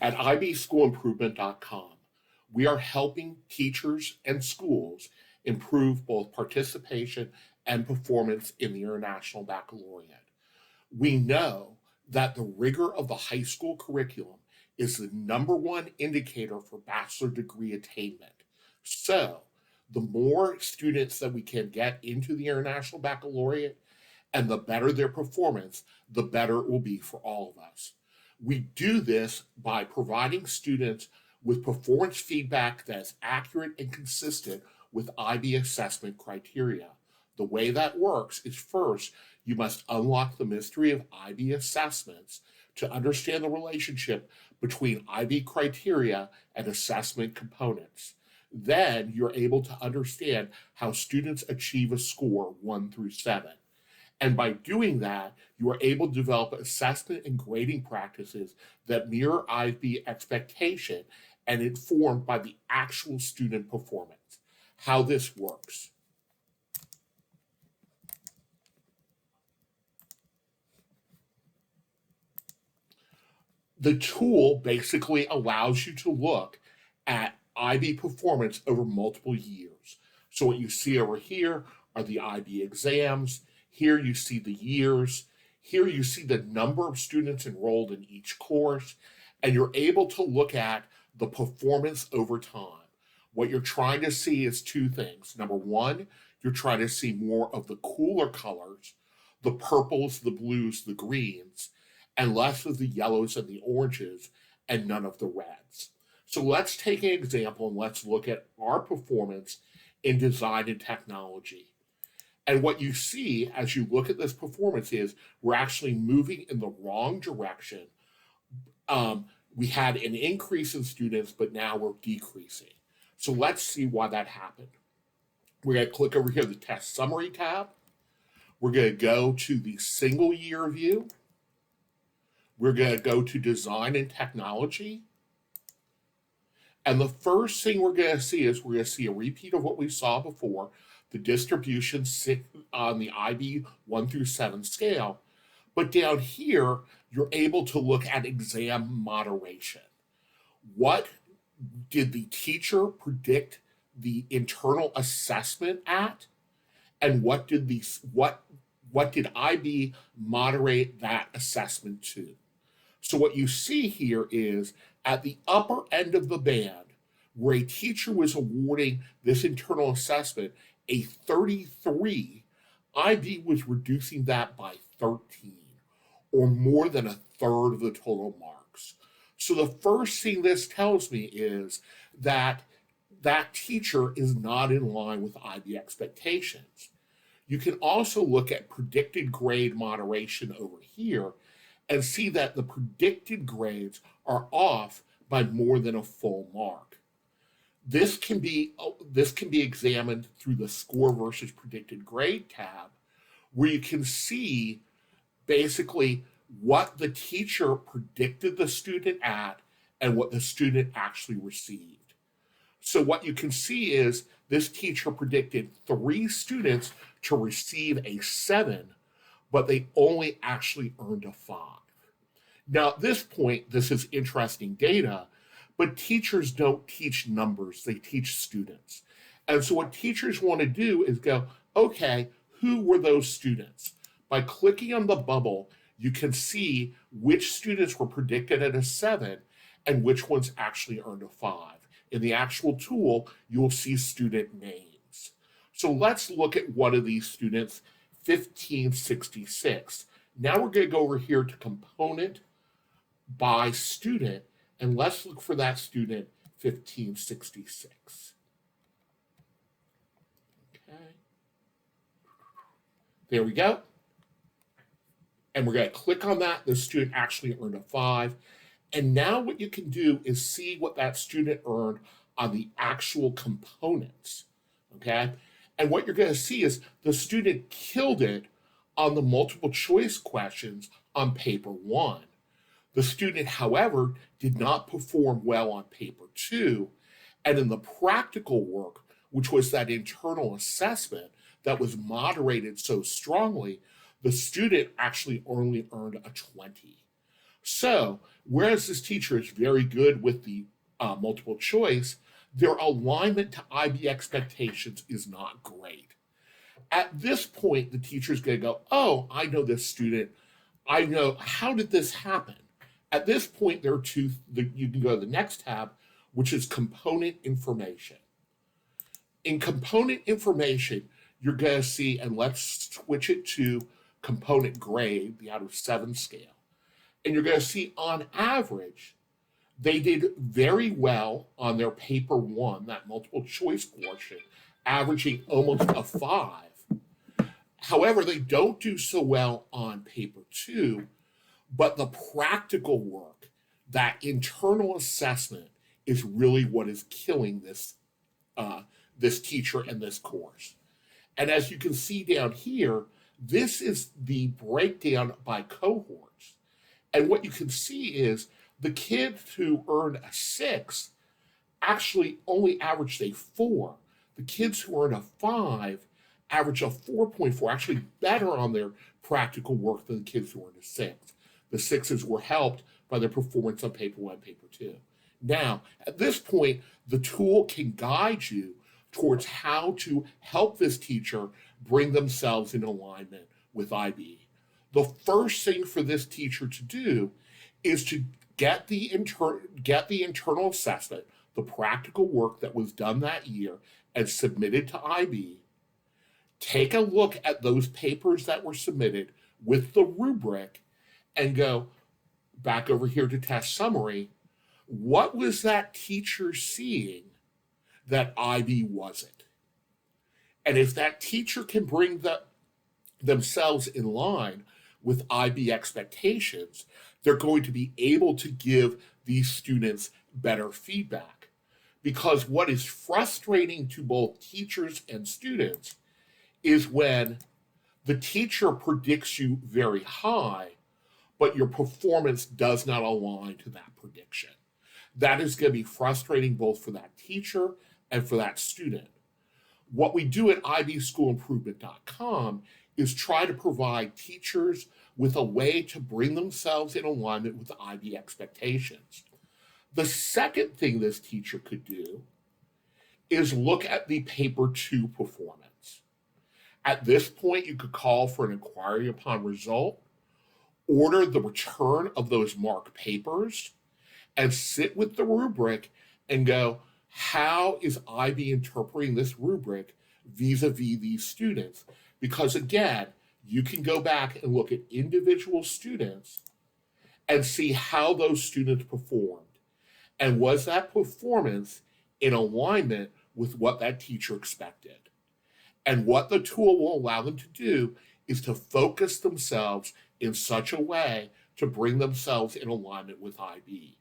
At ibschoolimprovement.com, we are helping teachers and schools improve both participation and performance in the International Baccalaureate. We know that the rigor of the high school curriculum is the number one indicator for bachelor degree attainment. So, the more students that we can get into the International Baccalaureate and the better their performance, the better it will be for all of us. We do this by providing students with performance feedback that is accurate and consistent with IB assessment criteria. The way that works is first, you must unlock the mystery of IB assessments to understand the relationship between IB criteria and assessment components. Then you're able to understand how students achieve a score 1 through 7. And by doing that, you are able to develop assessment and grading practices that mirror IB expectation and informed by the actual student performance. How this works. The tool basically allows you to look at IB performance over multiple years. So what you see over here are the IB exams. Here you see the years. Here you see the number of students enrolled in each course. And you're able to look at the performance over time. What you're trying to see is two things. Number one, you're trying to see more of the cooler colors, the purples, the blues, the greens, and less of the yellows and the oranges, and none of the reds. So let's take an example and let's look at our performance in design and technology. And what you see as you look at this performance is we're actually moving in the wrong direction. We had an increase in students, but now we're decreasing. So let's see why that happened. We're going to click over here, the test summary tab. We're going to go to the single year view. We're going to go to design and technology. And the first thing we're going to see is we're going to see a repeat of what we saw before, the distribution on the IB 1 through 7 scale. But down here, you're able to look at exam moderation. What did the teacher predict the internal assessment at? And what did IB moderate that assessment to? So what you see here is at the upper end of the band, where a teacher was awarding this internal assessment a 33, IB was reducing that by 13, or more than a third of the total marks. So the first thing this tells me is that that teacher is not in line with IB expectations. You can also look at predicted grade moderation over here and see that the predicted grades are off by more than a full mark. This can be examined through the score versus predicted grade tab, where you can see basically what the teacher predicted the student at and what the student actually received. So what you can see is this teacher predicted 3 students to receive a 7, but they only actually earned a 5. Now, at this point, this is interesting data, but teachers don't teach numbers, they teach students. And so what teachers want to do is go, okay, who were those students? By clicking on the bubble, you can see which students were predicted at a 7 and which ones actually earned a 5. In the actual tool, you will see student names. So let's look at one of these students, 1566. Now we're going to go over here to component by student, and let's look for that student, 1566. Okay. There we go. And we're going to click on that. The student actually earned a 5. And now what you can do is see what that student earned on the actual components, okay? And what you're going to see is the student killed it on the multiple choice questions on paper 1. The student, however, did not perform well on paper 2. And in the practical work, which was that internal assessment that was moderated so strongly, the student actually only earned a 20. So Whereas this teacher is very good with the multiple choice, their alignment to IB expectations is not great. At this point, the teacher's going to go, oh, I know this student. I know, how did this happen? At this point, there are you can go to the next tab, which is component information. In component information, you're going to see, and let's switch it to component grade, the out of 7 scale. And you're going to see on average, they did very well on their paper 1, that multiple choice portion, averaging almost a 5. However, they don't do so well on paper 2, but the practical work, that internal assessment, is really what is killing this teacher and this course. And as you can see down here, this is the breakdown by cohorts. And what you can see is the kids who earned a 6 actually only averaged a 4. The kids who earned a 5 averaged a 4.4, actually better on their practical work than the kids who earned a 6. The 6s were helped by their performance on paper 1 and paper 2. Now, at this point, the tool can guide you towards how to help this teacher bring themselves in alignment with IB. The first thing for this teacher to do is to get the internal assessment, the practical work that was done that year and submitted to IB. Take a look at those papers that were submitted with the rubric and go back over here to test summary. What was that teacher seeing that IB wasn't? And if that teacher can bring themselves in line with IB expectations, they're going to be able to give these students better feedback. Because what is frustrating to both teachers and students is when the teacher predicts you very high, but your performance does not align to that prediction. That is going to be frustrating both for that teacher and for that student. What we do at ibschoolimprovement.com is try to provide teachers with a way to bring themselves in alignment with the IB expectations. The second thing this teacher could do is look at the paper 2 performance. At this point, you could call for an inquiry upon result, order the return of those marked papers, and sit with the rubric and go, how is IB interpreting this rubric vis-a-vis these students? Because again, you can go back and look at individual students and see how those students performed. And was that performance in alignment with what that teacher expected? And what the tool will allow them to do is to focus themselves in such a way to bring themselves in alignment with IB.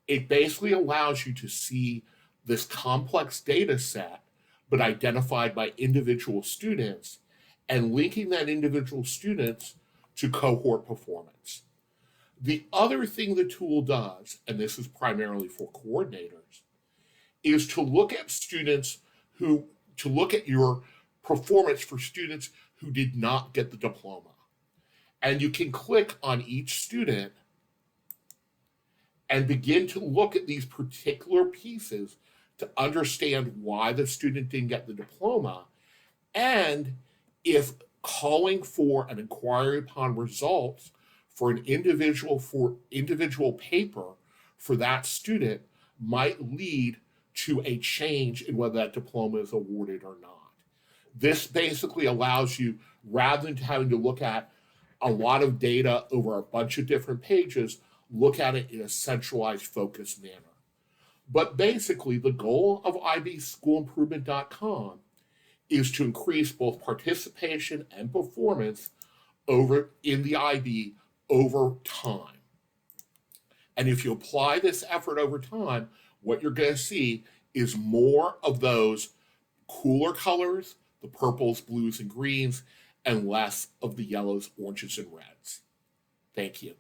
It basically allows you to see this complex data set, but identified by individual students, and linking that individual students to cohort performance. The other thing the tool does, and this is primarily for coordinators, is to look at your performance for students who did not get the diploma. And you can click on each student and begin to look at these particular pieces to understand why the student didn't get the diploma, and if calling for an inquiry upon results for an individual paper for that student might lead to a change in whether that diploma is awarded or not. This basically allows you, rather than having to look at a lot of data over a bunch of different pages, look at it in a centralized, focused manner. But basically, the goal of ibschoolimprovement.com is to increase both participation and performance in the IB over time. And if you apply this effort over time, what you're going to see is more of those cooler colors, the purples, blues, and greens, and less of the yellows, oranges, and reds. Thank you.